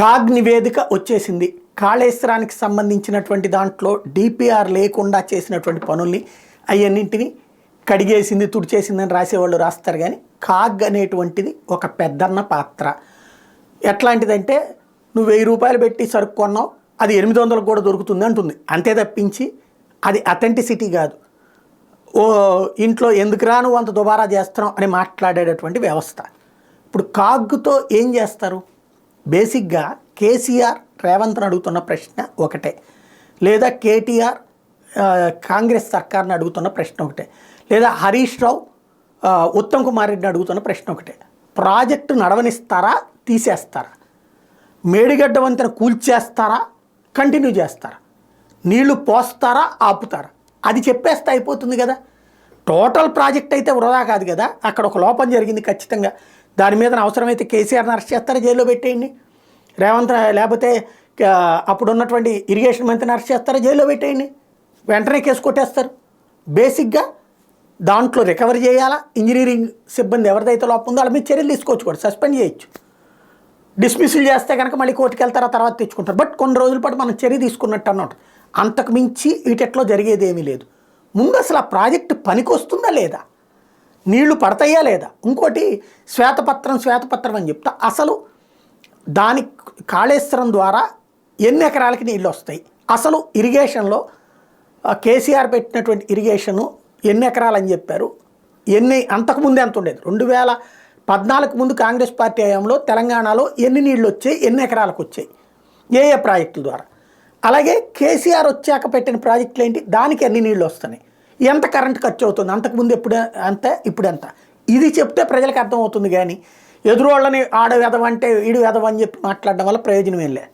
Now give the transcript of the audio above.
CAG నివేదిక వచ్చేసింది. కాళేశ్వరానికి సంబంధించినటువంటి దాంట్లో డిపిఆర్ లేకుండా చేసినటువంటి పనుల్ని అవన్నింటినీ కడిగేసింది, తుడిచేసిందని రాసేవాళ్ళు రాస్తారు. కానీ కాగ్ అనేటువంటిది ఒక పెద్దన్న పాత్ర. ఎట్లాంటిదంటే నువ్వు 1000 రూపాయలు పెట్టి సరుకు కొన్నావు, అది 800 కూడా దొరుకుతుంది అంటుంది. అంతే తప్పించి అది అథెంటిసిటీ కాదు. ఓ ఇంట్లో ఎందుకు రాను అంత దుబారా చేస్తున్నావు అని మాట్లాడేటటువంటి వ్యవస్థ. ఇప్పుడు కాగ్తో ఏం చేస్తారు? బేసిక్గా కేసీఆర్ రేవంత్ని అడుగుతున్న ప్రశ్న ఒకటే, లేదా కేటీఆర్ కాంగ్రెస్ సర్కార్ని అడుగుతున్న ప్రశ్న ఒకటే, లేదా హరీష్ రావు ఉత్తమ్ కుమార్ రెడ్డిని అడుగుతున్న ప్రశ్న ఒకటే. ప్రాజెక్టు నడవనిస్తారా, తీసేస్తారా? మేడిగడ్డ వంతెన కూల్చేస్తారా, కంటిన్యూ చేస్తారా? నీళ్లు పోస్తారా, ఆపుతారా? అది చెప్పేస్తే అయిపోతుంది కదా. టోటల్ ప్రాజెక్ట్ అయితే వృధా కాదు కదా. అక్కడ ఒక లోపం జరిగింది ఖచ్చితంగా, దాని మీద అవసరమైతే కేసీఆర్ని అరెస్ట్ చేస్తారా, జైల్లో పెట్టేయండి. రేవంత్ లేకపోతే అప్పుడు ఉన్నటువంటి ఇరిగేషన్ మంత్రిని అరెస్ట్ చేస్తారా, జైల్లో పెట్టేయండి. వెంటనే కేసు కొట్టేస్తారు. బేసిక్గా దాంట్లో రికవరీ చేయాలా, ఇంజనీరింగ్ సిబ్బంది ఎవరిదైతే లోపం ఉందో వాళ్ళ మీద చర్యలు తీసుకోవచ్చు, కూడా సస్పెండ్ చేయొచ్చు. డిస్మిస్లు చేస్తే కనుక మళ్ళీ కోర్టుకు వెళ్తారా, తర్వాత తెచ్చుకుంటారు. బట్ కొన్ని రోజుల పాటు మనం చర్య తీసుకున్నట్టు అన్నట్టు. అంతకు మించి వీటిలో జరిగేది ఏమీ లేదు. ముందు అసలు ఆ ప్రాజెక్టు పనికి వస్తుందా లేదా, నీళ్లు పడతాయా లేదా. ఇంకోటి శ్వేతపత్రం అని చెప్తా. అసలు దాని కాళేశ్వరం ద్వారా ఎన్ని ఎకరాలకి నీళ్ళు వస్తాయి, అసలు ఇరిగేషన్లో కేసీఆర్ పెట్టినటువంటి ఇరిగేషను ఎన్ని ఎకరాలు అని చెప్పారు, అంతకుముందు ఎంత ఉండేది, 2014 ముందు కాంగ్రెస్ పార్టీ హయాంలో తెలంగాణలో ఎన్ని నీళ్ళు వచ్చాయి, ఎన్ని ఎకరాలకు వచ్చాయి, ఏ ఏ ప్రాజెక్టుల ద్వారా. అలాగే కేసీఆర్ వచ్చాక పెట్టిన ప్రాజెక్టులు ఏంటి, దానికి ఎన్ని నీళ్ళు వస్తున్నాయి, ఎంత కరెంట్ ఖర్చు అవుతుంది, అంతకుముందు ఎప్పుడు అంత ఇప్పుడు ఎంత, ఇది చెప్తే ప్రజలకు అర్థమవుతుంది. కానీ ఎదురోళ్ళని ఆడ వెదవంటే ఈడు వెదవ అని చెప్పి మాట్లాడడం వల్ల ప్రయోజనం ఏం లేదు.